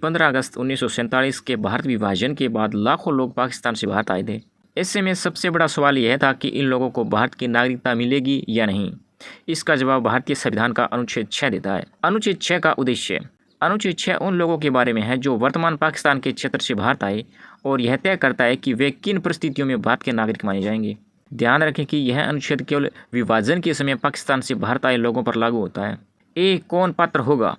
15 अगस्त 1947 के भारत विभाजन के बाद लाखों लोग पाकिस्तान से भारत आए थे। ऐसे में सबसे बड़ा सवाल यह था कि इन लोगों को भारत की नागरिकता मिलेगी या नहीं। इसका जवाब भारतीय संविधान का अनुच्छेद 6 देता है। अनुच्छेद 6 का उद्देश्य। अनुच्छेद 6 उन लोगों के बारे में है जो वर्तमान पाकिस्तान के क्षेत्र से भारत आए और यह तय करता है कि वे किन परिस्थितियों में भारत के नागरिक माने जाएंगे। ध्यान रखें कि यह अनुच्छेद केवल विभाजन के समय पाकिस्तान से भारत आए लोगों पर लागू होता है। कौन पात्र होगा?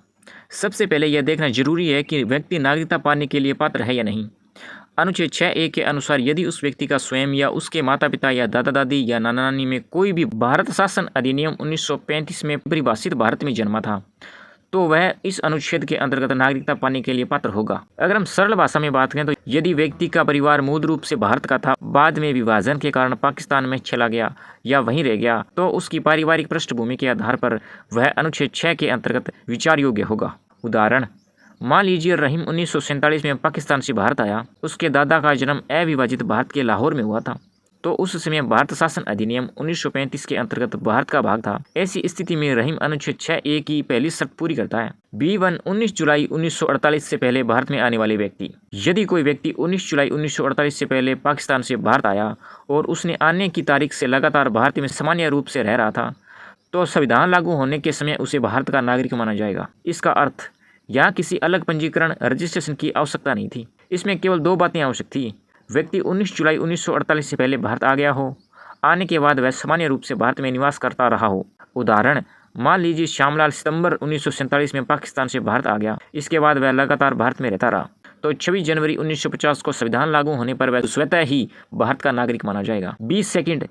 सबसे पहले यह देखना जरूरी है कि व्यक्ति नागरिकता पाने के लिए पात्र है या नहीं। अनुच्छेद 6A के अनुसार यदि उस व्यक्ति का स्वयं या उसके माता पिता या दादा दादी या नाना नानी में कोई भी भारत शासन अधिनियम 1935 में परिभाषित भारत में जन्मा था तो वह इस अनुच्छेद के अंतर्गत नागरिकता पाने के लिए पात्र होगा। अगर हम सरल भाषा में बात करें तो यदि व्यक्ति का परिवार मूल रूप से भारत का था, बाद में विभाजन के कारण पाकिस्तान में चला गया या वहीं रह गया, तो उसकी पारिवारिक पृष्ठभूमि के आधार पर वह अनुच्छेद 6 के अंतर्गत विचार योग्य होगा। उदाहरण, मान लीजिए रहीम 1947 में पाकिस्तान से भारत आया। उसके दादा का जन्म अविभाजित भारत के लाहौर में हुआ था, तो उस समय भारत शासन अधिनियम 1935 के अंतर्गत भारत का भाग था। ऐसी स्थिति में रहीम अनुच्छेद 6A की पहली शर्त पूरी करता है। B1 19 जुलाई 1948 से पहले भारत में आने वाले व्यक्ति। यदि कोई व्यक्ति 19 जुलाई 1948 से पहले पाकिस्तान से भारत आया और उसने आने की तारीख से लगातार भारत में सामान्य रूप से रह रहा था, तो संविधान लागू होने के समय उसे भारत का नागरिक माना जाएगा। इसका अर्थ यहाँ किसी अलग पंजीकरण रजिस्ट्रेशन की आवश्यकता नहीं थी। इसमें केवल दो बातें आवश्यक थी। व्यक्ति 19 जुलाई 1948 से पहले भारत आ गया हो, आने के बाद वह सामान्य रूप से भारत में निवास करता रहा हो। उदाहरण, मान लीजिए श्यामलाल सितंबर 1947 में पाकिस्तान से भारत आ गया, इसके बाद वह लगातार भारत में रहता रहा, तो 26 जनवरी 1950 को संविधान लागू होने पर वह स्वतः ही भारत का नागरिक माना जाएगा। 20 सेकेंड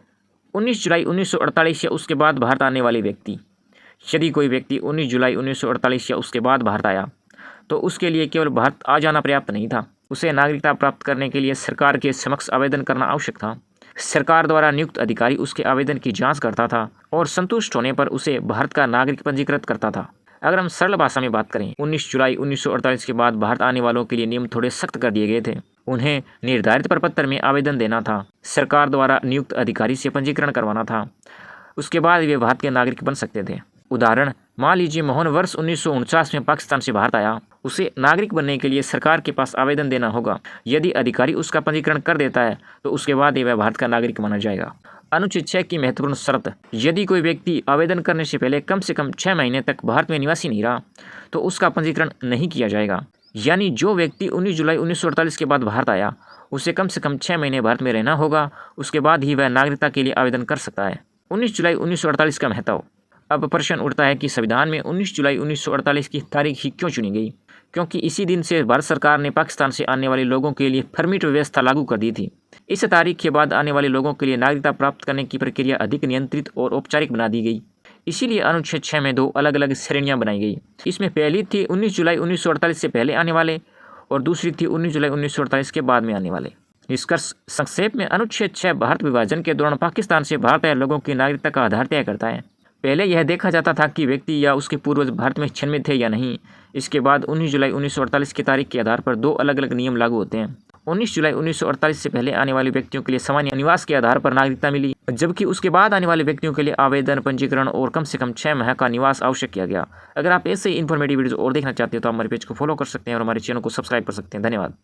19 जुलाई 1948 या उसके बाद भारत आने वाले व्यक्ति। यदि कोई व्यक्ति 19 जुलाई 1948 या उसके बाद भारत आया तो उसके लिए केवल भारत आ जाना पर्याप्त नहीं था। उसे नागरिकता प्राप्त करने के लिए सरकार के समक्ष आवेदन करना आवश्यक था। सरकार द्वारा नियुक्त अधिकारी उसके आवेदन की जांच करता था और संतुष्ट होने पर उसे भारत का नागरिक पंजीकृत करता था। अगर हम सरल भाषा में बात करें, 19 जुलाई 1948 के बाद भारत आने वालों के लिए नियम थोड़े सख्त कर दिए गए थे। उन्हें निर्धारित प्रपत्र में आवेदन देना था, सरकार द्वारा नियुक्त अधिकारी से पंजीकरण करवाना था, उसके बाद वे भारत के नागरिक बन सकते थे। उदाहरण, मान लीजिए मोहन वर्ष 1949 में पाकिस्तान से भारत आया। उसे नागरिक बनने के लिए सरकार के पास आवेदन देना होगा। यदि अधिकारी उसका पंजीकरण कर देता है तो उसके बाद वह भारत का नागरिक माना जाएगा। अनुच्छेद 6 की महत्वपूर्ण शर्त। यदि कोई व्यक्ति आवेदन करने से पहले कम से कम 6 महीने तक भारत में निवासी नहीं रहा तो उसका पंजीकरण नहीं किया जाएगा। यानी जो व्यक्ति 19 जुलाई 1948 के बाद भारत आया उसे कम से कम 6 महीने भारत में रहना होगा, उसके बाद ही वह नागरिकता के लिए आवेदन कर सकता है। 19 जुलाई 1948 का महत्व। अब प्रश्न उठता है कि संविधान में 19 जुलाई 1948 की तारीख ही क्यों चुनी गई? क्योंकि इसी दिन से भारत सरकार ने पाकिस्तान से आने वाले लोगों के लिए परमिट व्यवस्था लागू कर दी थी। इस तारीख के बाद आने वाले लोगों के लिए नागरिकता प्राप्त करने की प्रक्रिया अधिक नियंत्रित और औपचारिक बना दी गई। इसीलिए अनुच्छेद 6 में दो अलग अलग श्रेणियां बनाई गई। इसमें पहली थी 19 जुलाई 1948 से पहले आने वाले और दूसरी थी 19 जुलाई 1948 के बाद में आने वाले। निष्कर्ष संक्षेप में, अनुच्छेद 6 भारत विभाजन के दौरान पाकिस्तान से भारत आए लोगों की नागरिकता का आधार तय करता है। पहले यह देखा जाता था कि व्यक्ति या उसके पूर्वज भारत में जन्मे थे या नहीं। इसके बाद 19 जुलाई 1948 की तारीख के आधार पर दो अलग अलग नियम लागू होते हैं। 19 जुलाई 1948 से पहले आने वाले व्यक्तियों के लिए सामान्य निवास के आधार पर नागरिकता मिली, जबकि उसके बाद आने वाले व्यक्तियों के लिए आवेदन, पंजीकरण और कम से कम 6 माह का निवास आवश्यक किया गया। अगर आप ऐसे ही इन्फॉर्मेटिव वीडियोस और देखना चाहते हो तो हमारे पेज को फॉलो कर सकते हैं और हमारे चैनल को सब्सक्राइब कर सकते हैं। धन्यवाद।